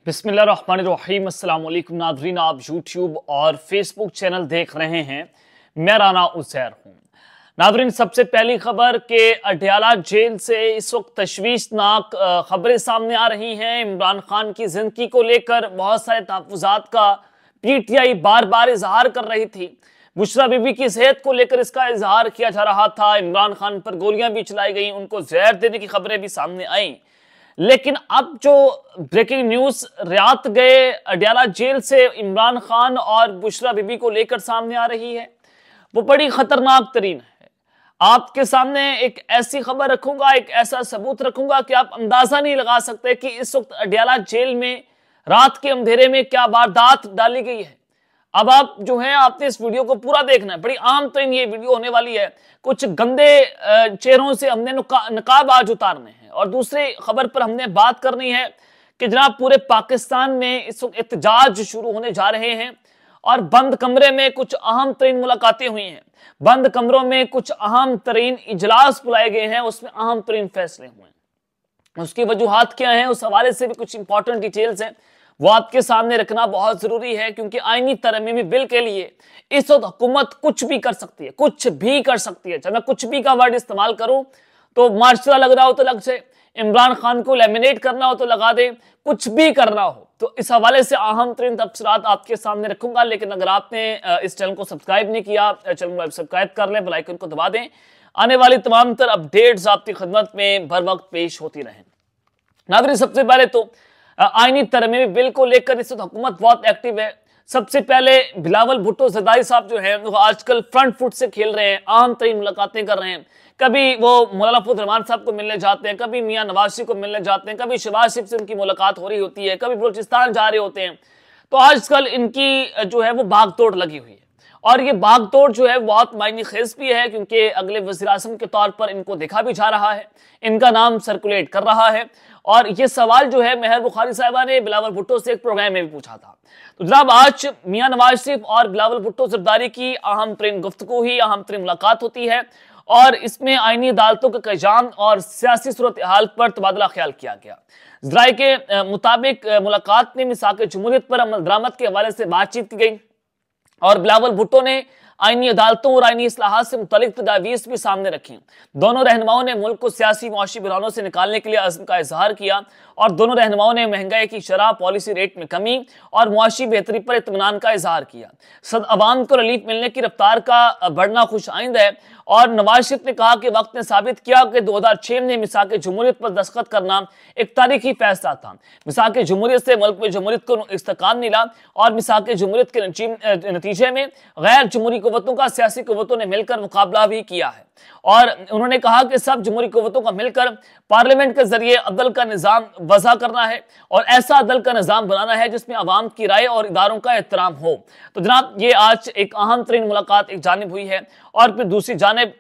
बिस्मिल्लाहिर्रहमानिर्रहीम। अस्सलाम वालेकुम नाज़रीन, आप यूट्यूब और फेसबुक चैनल देख रहे हैं। मैं राना उज़ैर हूँ। नाज़रीन, सबसे पहली खबर के अडयाला जेल से इस वक्त तशवीशनाक खबरें सामने आ रही हैं। इमरान खान की जिंदगी को लेकर बहुत सारे तहफ़्फ़ुज़ात का पीटीआई बार बार इजहार कर रही थी। बुशरा बीबी की सेहत को लेकर इसका इजहार किया जा रहा था। इमरान खान पर गोलियां भी चलाई गई, उनको जहर देने की खबरें भी सामने आई। लेकिन अब जो ब्रेकिंग न्यूज रात गए अडयाला जेल से इमरान खान और बुशरा बीबी को लेकर सामने आ रही है, वो बड़ी खतरनाक तरीन है। आपके सामने एक ऐसी खबर रखूंगा, एक ऐसा सबूत रखूंगा कि आप अंदाजा नहीं लगा सकते कि इस वक्त अडयाला जेल में रात के अंधेरे में क्या वारदात डाली गई है। अब आप जो है आपने इस वीडियो को पूरा देखना है। बड़ी आम तरीन ये वीडियो होने वाली है। कुछ गंदे चेहरों से हमने नकाब आज उतारने हैं और दूसरी खबर पर हमने बात करनी है कि जनाब पूरे पाकिस्तान में इस वक्त एहतजाज शुरू होने जा रहे हैं और बंद कमरे में कुछ अहम तरीन मुलाकातें हुई हैं। बंद कमरों में कुछ अहम तरीन इजलास बुलाए गए हैं, उसमें अहम तरीन फैसले हुए हैं। उसकी वजूहात क्या हैं, उस हवाले से भी कुछ इंपॉर्टेंट डिटेल्स हैं, वो आपके सामने रखना बहुत जरूरी है। क्योंकि आईनी तरमीमी बिल के लिए इस वक्त हुकूमत कुछ भी कर सकती है, कुछ भी कर सकती है। जब मैं कुछ भी का वर्ड इस्तेमाल करूं तो मार्शल लग रहा हो तो लग से, इमरान खान को लेमिनेट करना हो तो लगा दे, कुछ भी करना हो। तो इस हवाले से अहम तरीन तफसीलात आपके सामने रखूंगा। लेकिन अगर आपने इस चैनल को सब्सक्राइब नहीं किया, चैनल को सब्सक्राइब कर लें, बेल आइकन को दबा दें। आने वाली तमाम तर अपडेट्स आपकी खिदमत में बर वक्त पेश होती रहें। नाज़रीन, सबसे पहले तो आईनी तरमीमी बिल को लेकर इस वक्त हुकूमत बहुत एक्टिव है। सबसे पहले बिलावल भुट्टो ज़रदारी साहब जो है वो आजकल फ्रंट फुट से खेल रहे हैं, अहम तरीन मुलाकातें कर रहे हैं। कभी वो मौलाना फजल रहमान साहब को मिलने जाते हैं, कभी मियां नवाज शरीफ को मिलने जाते हैं, कभी शहबाज शरीफ से उनकी मुलाकात हो रही होती है, कभी बलूचिस्तान जा रहे होते हैं। तो आजकल इनकी जो है वो भागदौड़ लगी हुई है और ये भागदौड़ जो है बहुत मायने खेज भी है, क्योंकि अगले वज़ीर आज़म के तौर पर इनको देखा भी जा रहा है, इनका नाम सर्कुलेट कर रहा है। और ये सवाल जो है मेहर बुखारी साहिबा ने बिलावल भुट्टो से एक प्रोग्राम में भी पूछा था। तो जनाब आज मियां नवाज शरीफ और बिलावल भुट्टो ज़रदारी की अहम तरीन गुफ्तगू ही, अहम तरीन मुलाकात होती है और इसमें आईनी अदालतों के क़याम और सियासी सूरत हाल पर तबादला ख्याल किया गया। ज़राए के मुताबिक मुलाकात में मिसाक जमहूरियत पर अमल दरामद के हवाले से बातचीत की गई और बिलावल भुट्टो ने आईनी अदालतों और आईनी इस्लाहात से मुतालिक तजावीज़ भी सामने रखी। दोनों रहनुमाओं ने मुल्क को सियासी मुआशी बहरानों से निकालने के लिए अज़्म का इजहार किया और दोनों रहनुमाओं ने महंगाई की शरह, पॉलिसी रेट में कमी और मुआशी बेहतरी पर इत्मीनान का इजहार किया। सद अवाम को रिलीफ मिलने की रफ्तार का बढ़ना खुश आइंद है और नवाज शरीफ ने कहा कि वक्त ने साबित किया कि 2006 में मिसाक जमहूरियत पर दस्तखत करना एक तारीखी फैसला था। मिसाक जमहूरियत से मुल्क में जमहूरियत को इस्तेकाम मिला और मिसाक जमहूरियत के नतीजे में गैर जमहूरी कुव्वतों का सियासी कुव्वतों ने मिलकर मुकाबला भी किया है। और उन्होंने कहा कि सब जमहूरी कुव्वतों का मिलकर पार्लियामेंट के जरिए अदल का निज़ाम वज़ा करना है और ऐसा अदल का निज़ाम बनाना है जिसमें अवाम की राय और इदारों का एहतराम हो। तो जनाब ये आज एक अहम तरीन मुलाकात एक जानिब हुई है और फिर दूसरी जानिब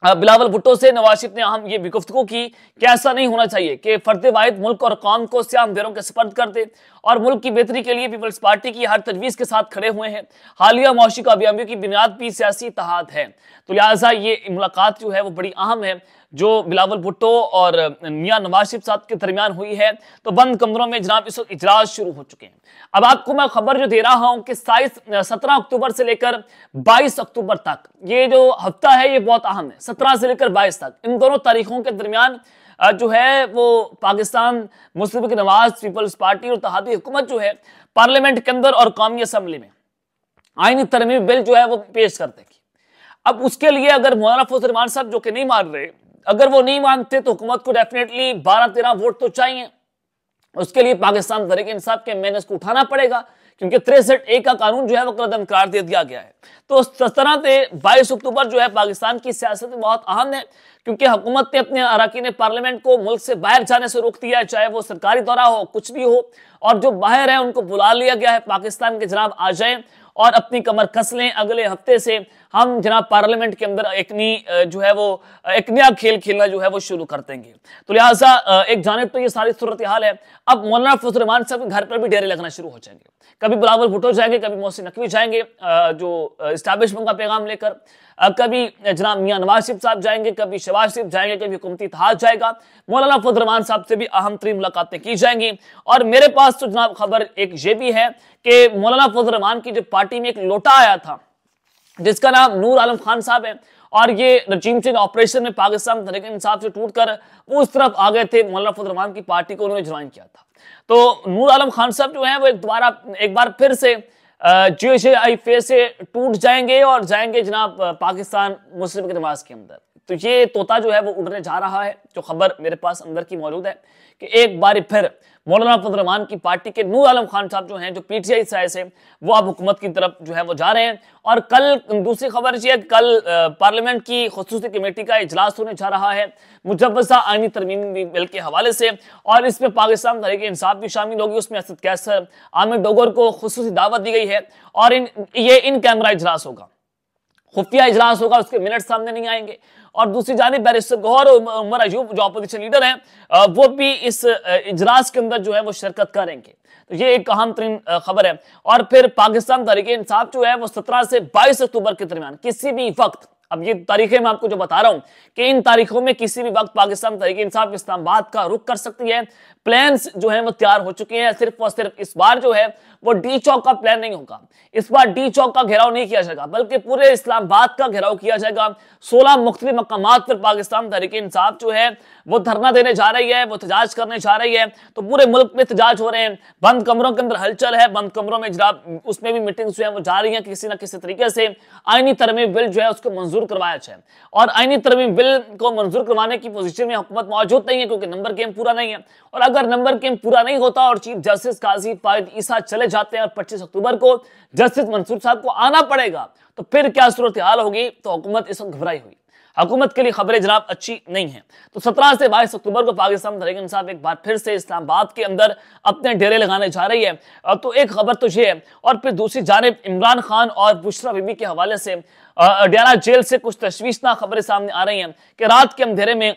बिलावल भुट्टो से नवाज शरीफ ने अहम ये भी गुफ्तगू की कि ऐसा नहीं होना चाहिए कि फर्द वाहिद मुल्क और कौम को स्याह अंधेरों के सपर्द कर दे और मुल्क की बेहतरी के लिए पीपल्स पार्टी की हर तजवीज़ के साथ खड़े हुए हैं। हालिया मुआशी कामयाबियों की बुनियाद भी सियासी इत्तेहाद है। तो लिहाजा ये मुलाकात जो है वो बड़ी अहम है जो बिलावल भुट्टो और मियां नवाज शरीफ साहब के दरमियान हुई है। तो बंद कमरों में जनाब इस वक्त इजलास शुरू हो चुके हैं। अब आपको मैं खबर जो दे रहा हूं कि 17 अक्टूबर से लेकर 22 अक्टूबर तक ये जो हफ्ता है ये बहुत अहम है। 17 से लेकर 22 तक इन दोनों तारीखों के दरमियान जो है वो पाकिस्तान मुस्लिम लीग नवाज, पीपल्स पार्टी और इत्तेहादी हुकूमत जो है पार्लियामेंट के अंदर और कौमी असम्बली में आईनी तरमीमी बिल जो है वो पेश कर देगी। अब उसके लिए अगर मौलाना फजल रहमान साहब जो कि नहीं मान रहे, अगर वो नहीं मानते तो हुकूमत को डेफिनेटली 12-13 वोट तो चाहिए। उसके लिए पाकिस्तान तहरीक इंसाफ के मेहनत को उठाना पड़ेगा क्योंकि 63A का कानून जो है वो कलअदम करार दे दिया गया है। तो 17 से 22 अक्टूबर जो है पाकिस्तान की सियासत में बहुत अहम है क्योंकि हुकूमत ने अपने अरकान पार्लियामेंट को मुल्क से बाहर जाने से रोक दिया है, चाहे वो सरकारी दौरा हो, कुछ भी हो। और जो बाहर है उनको बुला लिया गया है पाकिस्तान के, जनाब आ जाए और अपनी कमर कस लें। अगले हफ्ते से हम जनाब पार्लियामेंट के अंदर एक नया खेल खेलना जो है वो शुरू कर देंगे। तो लिहाजा एक जानिब तो ये सारी सूरत हाल है। अब मौलाना फजल रहमान साहब के घर पर भी डेरे लगना शुरू हो जाएंगे, कभी बिलावल भुट्टो जाएंगे, कभी मोहसिन नकवी जाएंगे जो एस्टैब्लिशमेंट का पैगाम लेकर, कभी जनाब मियां नवाज शरीफ साहब जाएंगे, कभी शहबाज शरीफ जाएंगे, कभी हुकूमती इत्तेहाद जाएगा। मौलाना फजल रहमान साहब से भी अहम तरीन मुलाकातें की जाएंगी। और मेरे पास तो जनाब खबर एक ये भी है कि मौलाना फजल रहमान की जो पार्टी में एक लोटा आया था जिसका नाम नूर आलम खान साहब है, और ये रजीम चेंज ऑपरेशन में पाकिस्तान तहरीक इंसाफ से टूटकर वो उस तरफ आ गए थे, मौलाना फजल रहमान की पार्टी को उन्होंने ज्वाइन किया था। तो नूर आलम खान साहब जो है वो एक बार फिर से JSI से टूट जाएंगे और जाएंगे जनाब पाकिस्तान मुस्लिम लीग नवाज के अंदर। तो ये तोता जो है वो उड़ने जा रहा है। जो खबर मेरे पास अंदर की मौजूद है कि एक बार फिर मौलाना फजल रहमान की पार्टी के नूर आलम खान साहब जो हैं, जो PTI से वो अब हुकूमत की तरफ जो है वो जा रहे हैं। और कल दूसरी खबर ये है, कल पार्लियामेंट की खुसूसी कमेटी का इजलास होने जा रहा है मुजव्वज़ा आईनी तरमीमी बिल के हवाले से, और इसमें पाकिस्तान तहरीक इंसाफ भी शामिल होगी। उसमें असद कैसर, आमिर डोगर को खुसूसी दावत दी गई है और ये इन कैमरा इजलास होगा, खुफिया इजलास होगा, उसके मिनट सामने नहीं आएंगे। और दूसरी जानिब बैरिस्टर गौहर और उमर अयूब जो अपोजिशन लीडर हैं वो भी इस इजलास के अंदर जो है वो शिरकत करेंगे। तो ये एक अहम तरीन खबर है। और फिर पाकिस्तान तहरीक इंसाफ जो है वो 17 से 22 अक्टूबर के दरमियान किसी भी वक्त, अब ये तारीखें मैं आपको जो बता रहा हूं कि इन तारीखों में किसी भी वक्त पाकिस्तान तहरीक इंसाफ इस्लामाबाद का रुख कर सकती है। प्लान्स जो है वो तैयार हो चुके हैं। सिर्फ और सिर्फ इस बार जो है वो डी चौक का प्लान नहीं होगा, इस बार डी चौक का घेराव नहीं किया जाएगा, बल्कि पूरे इस्लामाबाद का घेराव किया जाएगा। 16 मुख्तलिफ मकामात पर पाकिस्तान तहरीक इंसाफ जो है वो धरना देने जा रही है, वो एहतजाज करने जा रही है। तो पूरे मुल्क में एहतजाज हो रहे हैं, बंद कमरों के अंदर हलचल है, बंद कमरों में जनाब उसमें भी मीटिंग्स जो है वो जा रही है। किसी ना किसी तरीके से आईनी तरमीम बिल जो है उसको मंजूर करवाया जाए, और आईनी तरमीम बिल को मंजूर करवाने की पोजीशन में हुकूमत मौजूद नहीं है क्योंकि नंबर गेम पूरा नहीं है। और अगर नंबर गेम पूरा नहीं होता और चीफ जस्टिस काजी फायद ईसा चले जाते हैं और 25 अक्टूबर को जस्टिस मंसूर साहब को आना पड़ेगा, तो फिर क्या सूरत हाल होगी। तो हुकूमत इस वक्त घबराई हुई, हुकूमत के लिए खबरें जनाब अच्छी नहीं है। तो 17 से 22 अक्टूबर को पाकिस्तान तहरीक इंसाफ एक बार फिर से इस्लामाबाद के अंदर अपने डेरे लगाने जा रही है। तो एक खबर तो ये है। और फिर दूसरी जानिब इमरान खान और बुशरा बीबी के हवाले से अडयाला जेल से कुछ तशवीशनाक खबरें सामने आ रही हैं कि रात के अंधेरे में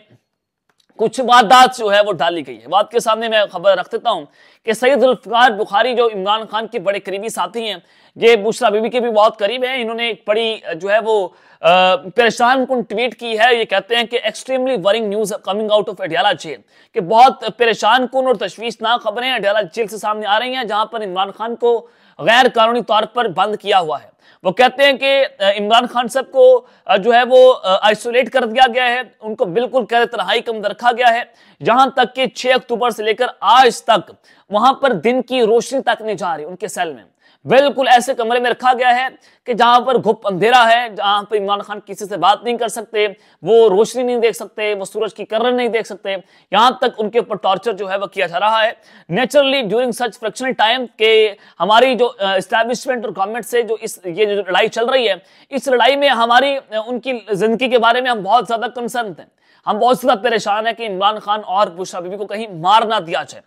कुछ वारदात जो है वो डाली गई है। बात के सामने मैं खबर रख देता हूं कि सैयद जुल्फिकार बुखारी जो इमरान खान के बड़े करीबी साथी हैं, ये बुशरा बीबी के भी बहुत करीब हैं, इन्होंने एक बड़ी जो है वो परेशान कुन ट्वीट की है। ये कहते हैं कि extremely worrying news coming out of Adiala jail, कि बहुत परेशान कुन और तशवीशनाक खबरें अडयाला जेल से सामने आ रही हैं जहां पर इमरान खान को गैर कानूनी तौर पर बंद किया हुआ है। वो कहते हैं कि इमरान खान साहब को जो है वो आइसोलेट कर दिया गया है, उनको बिल्कुल कैद तन्हाई के अंदर रखा गया है, जहां तक कि 6 अक्टूबर से लेकर आज तक वहां पर दिन की रोशनी तक नहीं जा रही उनके सेल में। बिल्कुल ऐसे कमरे में रखा गया है कि जहां पर घुप अंधेरा है, जहां पर इमरान खान किसी से बात नहीं कर सकते, वो रोशनी नहीं देख सकते, वो सूरज की किरण नहीं देख सकते, यहां तक उनके ऊपर टॉर्चर जो है वो किया जा रहा है। Naturally during such fractional time के हमारी जो एस्टैब्लिशमेंट और गवर्नमेंट से ये जो लड़ाई चल रही है, इस लड़ाई में हमारी उनकी जिंदगी के बारे में हम बहुत ज्यादा कंसर्न थे, हम बहुत ज्यादा परेशान है कि इमरान खान और बुशरा बीबी को कहीं मार ना दिया जाए।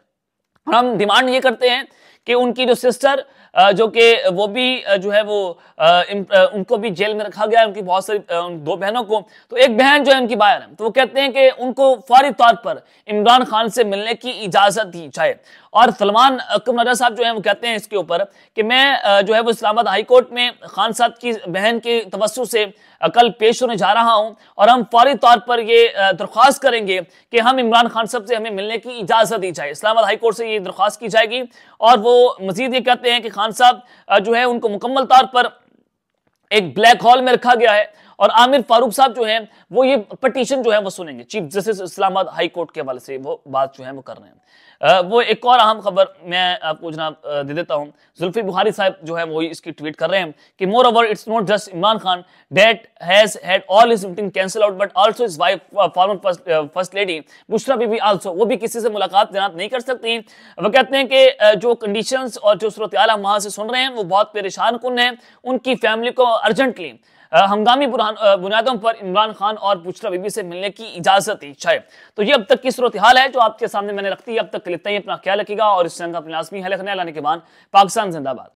हम डिमांड ये करते हैं कि उनकी जो सिस्टर जो कि वो भी जो है वो उनको भी जेल में रखा गया है, उनकी बहुत सारी 2 बहनों को, तो एक बहन जो है उनकी बाहर है, तो वो कहते हैं कि उनको फौरी तौर पर इमरान खान से मिलने की इजाजत दी जाए। और सलमान अकरम नजर साहब जो है वो कहते हैं इसके ऊपर कि मैं जो है वो इस्लामाबाद हाई कोर्ट में खान साहब की बहन के तवस्सु से कल पेश होने जा रहा हूं, और हम फौरी तौर पर ये दरख्वास्त करेंगे कि हम इमरान खान साहब से हमें मिलने की इजाजत दी जाए। इस्लामाबाद हाई कोर्ट से ये दरख्वास्त की जाएगी। और वो मजीद ये कहते हैं कि खान साहब जो है उनको मुकम्मल तौर पर एक ब्लैक हॉल में रखा गया है, और आमिर फारूक साहब जो हैं वो ये पटिशन जो है वो सुनेंगे, chief justice Islamabad high court के हवाले से वो बात जो है वो कर रहे हैं। वो एक और अहम खबर मैं आपको जनाब दे देता हूं। जुल्फी बुखारी साहब जो है वो इसकी ट्वीट कर रहे हैं कि moreover it's not just Imran Khan that has had all his meeting cancel out but also his wife former first lady Bushra Bibi also, वो भी किसी से मुलाकात जनाब नहीं कर सकती। वो कहते हैं कि जो कंडीशंस और जो सूरत हाल हम वहां से सुन रहे हैं वो बहुत परेशान कुन है, उनकी फैमिली को अर्जेंटली हंगामी बुनियादों पर इमरान खान और बुशरा बीबी से मिलने की इजाजत दी जाए। तो ये अब तक की सूरत हाल है जो आपके सामने मैंने रखती है। अब तक के लिए इतना ही, अपना ख्याल रखिएगा और इस चैनल का अपने लाजमी है लाने के बाद पाकिस्तान जिंदाबाद।